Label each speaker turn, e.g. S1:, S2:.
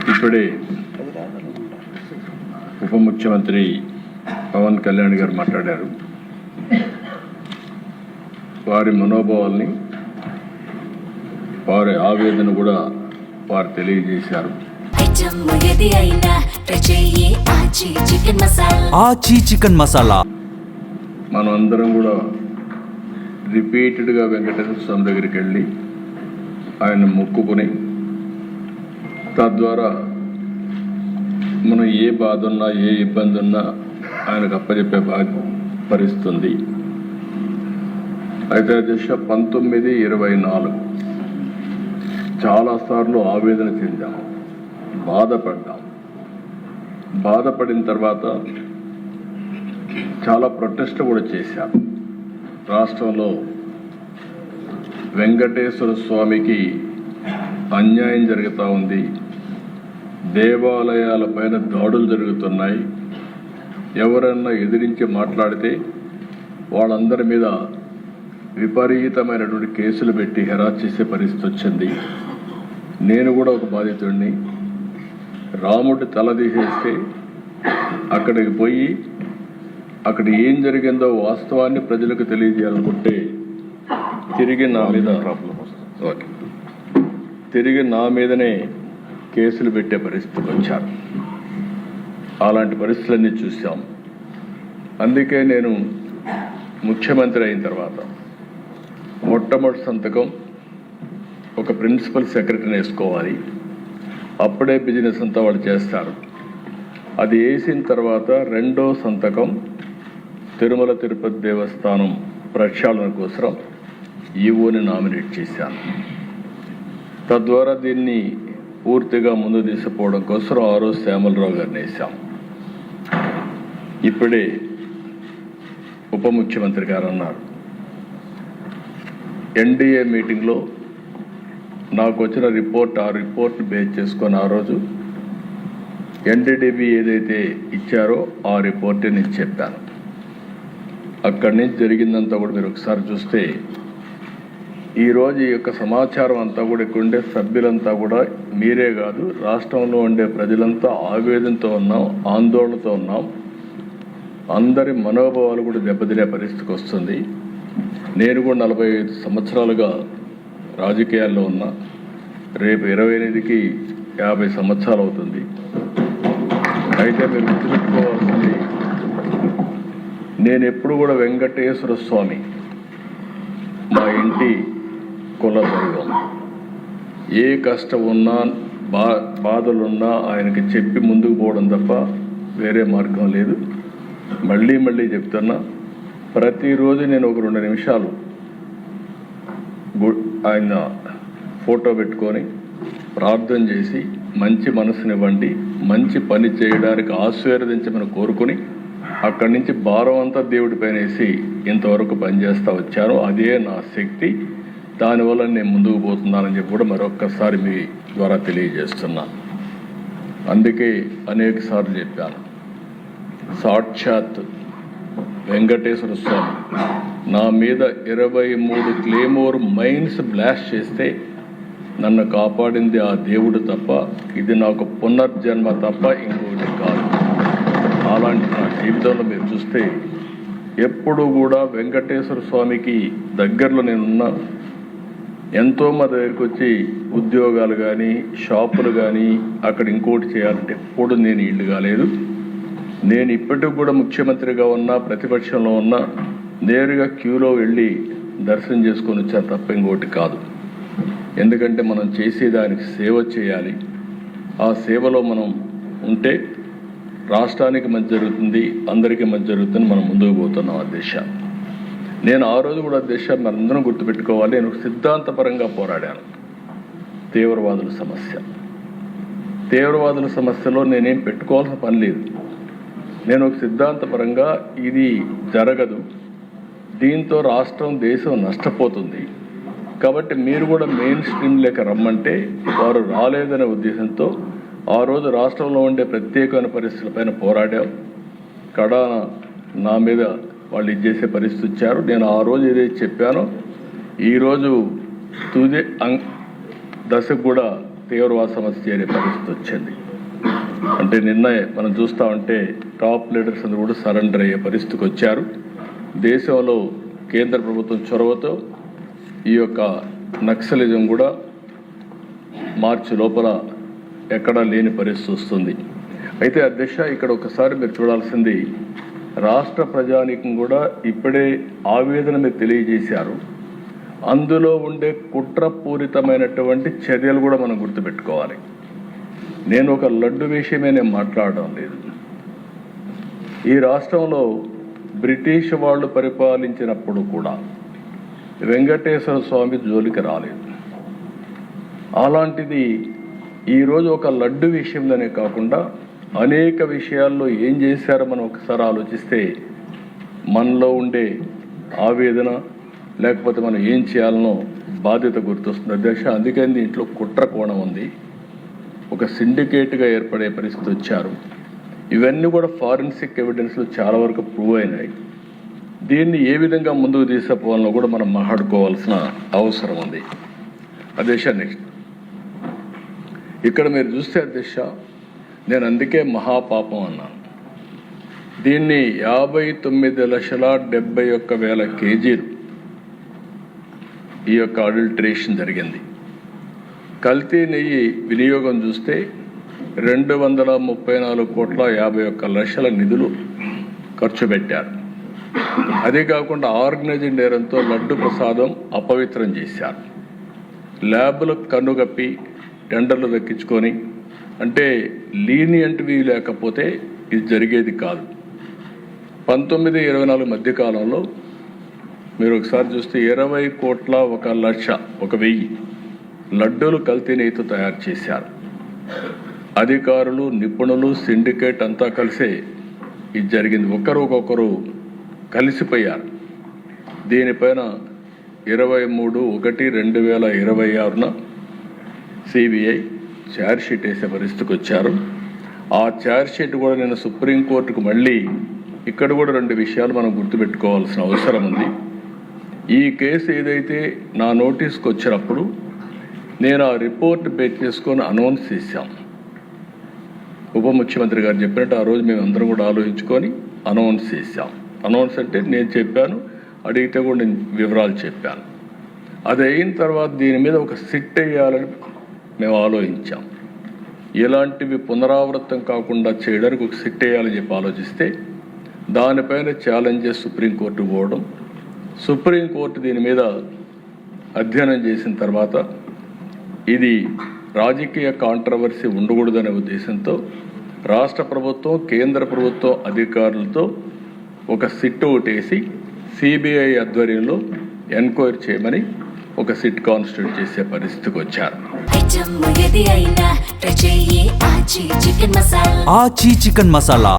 S1: ఇప్పుడే ఉప ముఖ్యమంత్రి పవన్ కళ్యాణ్ గారు మాట్లాడారు. వారి మనోభావాల్ని, వారి ఆవేదన కూడా వారు తెలియజేశారు.
S2: ఆచి చికెన్ మసాలా
S1: మనం అందరం కూడా రిపీటెడ్గా వెంకటేశ్వర స్వామి దగ్గరికి వెళ్ళి ఆయన మొక్కుకొని తద్వారా మనం ఏ బాధ ఉన్నా ఏ ఇబ్బంది ఉన్నా ఆయనకు అప్పచెప్పే పరిస్థితుంది. అయితే దిశ 1924 చాలాసార్లు ఆవేదన చెందాం, బాధపడ్డాం. బాధపడిన తర్వాత చాలా ప్రొటెస్ట్ కూడా చేశాం. రాష్ట్రంలో వెంకటేశ్వర స్వామికి అన్యాయం జరుగుతూ ఉంది, దేవాలయాల పైన దాడులు జరుగుతున్నాయి, ఎవరన్నా ఎదిరించి మాట్లాడితే వాళ్ళందరి మీద విపరీతమైనటువంటి కేసులు పెట్టి హెరాస్ చేసే పరిస్థితి వచ్చింది. నేను కూడా ఒక బాధితుడిని. రాముడి తల తీసేస్తే అక్కడికి పోయి అక్కడ ఏం జరిగిందో వాస్తవాన్ని ప్రజలకు తెలియజేయాలనుకుంటే తిరిగి నా మీదనే కేసులు పెట్టే పరిస్థితికి వచ్చారు. అలాంటి పరిస్థితులన్నీ చూసాం. అందుకే నేను ముఖ్యమంత్రి అయిన తర్వాత మొట్టమొదటి సంతకం ఒక ప్రిన్సిపల్ సెక్రటరీని వేసుకోవాలి, అప్పుడే బిజినెస్ అంతా వాళ్ళు చేస్తారు. అది వేసిన తర్వాత రెండో సంతకం తిరుమల తిరుపతి దేవస్థానం ప్రక్షాళన కోసం ఈవోని నామినేట్ చేశాను. తద్వారా దీన్ని పూర్తిగా ముందు తీసుకుపోవడం కోసం ఆ రోజు శ్యామలరావు గారిని వేశాం. ఇప్పుడే ఉప ముఖ్యమంత్రి గారు అన్నారు, ఎన్డీఏ మీటింగ్లో నాకు వచ్చిన రిపోర్ట్, ఆ రిపోర్ట్ బేస్ చేసుకొని ఆ రోజు ఎన్డీడీబీ ఏదైతే ఇచ్చారో ఆ రిపోర్ట్ నేను చెప్పాను. అక్కడి నుంచి జరిగిందంతా కూడా మీరు ఒకసారి చూస్తే ఈరోజు ఈ యొక్క సమాచారం అంతా కూడా ఇక్కడ ఉండే సభ్యులంతా కూడా మీరే కాదు, రాష్ట్రంలో ఉండే ప్రజలంతా ఆవేదనతో ఉన్నాం, ఆందోళనతో ఉన్నాం. అందరి మనోభావాలు కూడా దెబ్బతినే పరిస్థితికి వస్తుంది. నేను కూడా 45 సంవత్సరాలుగా రాజకీయాల్లో ఉన్నా. రేపు 28కి 50 సంవత్సరాలు అవుతుంది. అయితే మీరు గుర్తుపెట్టుకోవాల్సింది, నేను ఎప్పుడు కూడా వెంకటేశ్వర స్వామి మా ఇంటి కుల దైవం. ఏ కష్టం ఉన్నా బాధలున్నా ఆయనకి చెప్పి ముందుకు పోవడం తప్ప వేరే మార్గం లేదు. మళ్ళీ మళ్ళీ చెప్తున్నా, ప్రతిరోజు నేను ఒక 2 నిమిషాలు ఆయన ఫోటో పెట్టుకొని ప్రార్థన చేసి మంచి మనసునివ్వండి, మంచి పని చేయడానికి ఆశీర్వదించమని కోరుకుని అక్కడి నుంచి భారం అంతా దేవుడి పైన వేసి ఇంతవరకు పనిచేస్తూ వచ్చాను. అదే నా శక్తి, దానివల్ల నేను ముందుకు పోతున్నానని చెప్పి కూడా మరొక్కసారి మీ ద్వారా తెలియజేస్తున్నాను. అందుకే అనేక సార్లు చెప్పాను, సాక్షాత్ వెంకటేశ్వర స్వామి నా మీద 23 క్లేమోర్ మైన్స్ బ్లాస్ట్ చేస్తే నన్ను కాపాడింది ఆ దేవుడు తప్ప, ఇది నాకు పునర్జన్మ తప్ప ఇంకోటి కాదు. అలాంటి నా జీవితంలో మీరు చూస్తే ఎప్పుడు కూడా వెంకటేశ్వర స్వామికి దగ్గరలో నేనున్నా. ఎంతోమంది దగ్గరికి వచ్చి ఉద్యోగాలు కానీ షాపులు కానీ అక్కడ ఇంకోటి చేయాలంటే ఎప్పుడు నేను ఇల్లు కాలేదు. నేను ఇప్పటికి కూడా ముఖ్యమంత్రిగా ఉన్నా, ప్రతిపక్షంలో ఉన్నా, నేరుగా క్యూలో వెళ్ళి దర్శనం చేసుకొని వచ్చాను తప్ప ఇంకోటి కాదు. ఎందుకంటే మనం చేసేదానికి సేవ చేయాలి. ఆ సేవలో మనం ఉంటే రాష్ట్రానికి మంచి జరుగుతుంది, అందరికీ మంచి జరుగుతుంది. మనం ముందుకు పోతున్నాం. అధ్యక్ష, నేను ఆ రోజు కూడా అధ్యక్ష మనందరం గుర్తుపెట్టుకోవాలి, నేను సిద్ధాంతపరంగా పోరాడాను. తీవ్రవాదుల సమస్యలో నేనేం పెట్టుకోవాల్సిన పని లేదు. నేను ఒక సిద్ధాంతపరంగా ఇది జరగదు, దీంతో రాష్ట్రం దేశం నష్టపోతుంది కాబట్టి మీరు కూడా మెయిన్ స్ట్రీమ్ లేక రమ్మంటే వారు రాలేదనే ఉద్దేశంతో ఆ రోజు రాష్ట్రంలో ఉండే ప్రత్యేకమైన పరిస్థితులపైన పోరాడాం. కడాన నా మీద వాళ్ళు ఇది చేసే పరిస్థితి వచ్చారు. నేను ఆ రోజు ఏదైతే చెప్పానో ఈరోజు తుది దశకు కూడా తీవ్రవాద సమస్య చేరే పరిస్థితి వచ్చింది. అంటే నిన్న మనం చూస్తూ ఉంటే టాప్ లీడర్స్ అందరూ కూడా సరెండర్ అయ్యే పరిస్థితికి వచ్చారు. దేశంలో కేంద్ర ప్రభుత్వం చొరవతో ఈ యొక్క నక్సలిజం కూడా మార్చి లోపల ఎక్కడా లేని పరిస్థితి వస్తుంది. అయితే అధ్యక్ష, ఇక్కడ ఒకసారి మీరు చూడాల్సింది, రాష్ట్ర ప్రజానీకం కూడా ఇప్పుడే ఆవేదన మీరు తెలియజేశారు. అందులో ఉండే కుట్రపూరితమైనటువంటి చర్యలు కూడా మనం గుర్తుపెట్టుకోవాలి. నేను ఒక లడ్డు విషయమే నేను మాట్లాడడం లేదు. ఈ రాష్ట్రంలో బ్రిటిష్ వాళ్ళు పరిపాలించినప్పుడు కూడా వెంకటేశ్వర స్వామి జోలికి రాలేదు. అలాంటిది ఈరోజు ఒక లడ్డు విషయంలోనే కాకుండా అనేక విషయాల్లో ఏం చేశారో మనం ఒకసారి ఆలోచిస్తే మనలో ఉండే ఆవేదన, లేకపోతే మనం ఏం చేయాలనో బాధ్యత గుర్తొస్తుంది అధ్యక్ష. అందుకని దీంట్లో కుట్ర కోణం ఉంది. ఒక సిండికేట్గా ఏర్పడే పరిస్థితి వచ్చారు. ఇవన్నీ కూడా ఫారెన్సిక్ ఎవిడెన్స్లో చాలా వరకు ప్రూవ్ అయినాయి. దీన్ని ఏ విధంగా ముందుకు తీసుకుపోవాలో కూడా మనం మాట్లాడుకోవాల్సిన అవసరం ఉంది అధ్యక్ష. నెక్స్ట్ ఇక్కడ మీరు చూస్తే అధ్యక్ష, నేను అందుకే మహాపాపం అన్నాను. దీన్ని 59,71,000 కేజీలు ఈ యొక్క అడల్టరేషన్ జరిగింది. కల్తీ నెయ్యి వినియోగం చూస్తే 234,51,00,000 నిధులు ఖర్చు పెట్టారు. అదే కాకుండా ఆర్గనైజ్డ్ నేరంతో లడ్డు ప్రసాదం అపవిత్రం చేశారు. ల్యాబ్లకు కన్నుగప్పి టెండర్లు దక్కించుకొని, అంటే లీనియంట్వి లేకపోతే ఇది జరిగేది కాదు. 19-24 మధ్యకాలంలో మీరు ఒకసారి చూస్తే 20,01,00,000 లడ్డూలు కల్తీ నెయ్యితో తయారు చేశారు. అధికారులు, నిపుణులు, సిండికేట్ అంతా కలిసే ఇది జరిగింది. ఒకరు కలిసిపోయారు. దీనిపైన 23/1/2026 సిబిఐ ఛార్జ్షీట్ వేసే పరిస్థితికి వచ్చారు. ఆ ఛార్జ్షీట్ కూడా నేను సుప్రీంకోర్టుకు మళ్ళీ ఇక్కడ కూడా 2 విషయాలు మనం గుర్తుపెట్టుకోవాల్సిన అవసరం ఉంది. ఈ కేసు ఏదైతే నా నోటీస్కి వచ్చినప్పుడు నేను ఆ రిపోర్ట్ బేస్ చేసుకొని అనౌన్స్ చేశాం. ఉప ముఖ్యమంత్రి గారు చెప్పినట్టు ఆ రోజు మేము అందరం కూడా ఆలోచించుకొని అనౌన్స్ చేశాం. అనౌన్స్ అంటే నేను చెప్పాను, అడిగితే కూడా నేను వివరాలు చెప్పాను. అది అయిన తర్వాత దీని మీద ఒక సిట్ వేయాలని మేము ఆలోచించాం. ఇలాంటివి పునరావృతం కాకుండా చేయడానికి ఒక సిట్ వేయాలని చెప్పి ఆలోచిస్తే దానిపైన ఛాలెంజెస్ సుప్రీంకోర్టు పోవడం, సుప్రీంకోర్టు దీని మీద అధ్యయనం చేసిన తర్వాత ఇది రాజకీయ కాంట్రవర్సీ ఉండకూడదనే ఉద్దేశంతో రాష్ట్ర ప్రభుత్వం, కేంద్ర ప్రభుత్వం అధికారులతో ఒక సిట్ ఒకటేసి సిబిఐ ఆధ్వర్యంలో ఎంక్వైరీ చేయమని ఒక సిట్ కాన్స్టిట్యూట్ చేసే పరిస్థితికి వచ్చారు.
S2: ఆచి చికెన్ మసాలా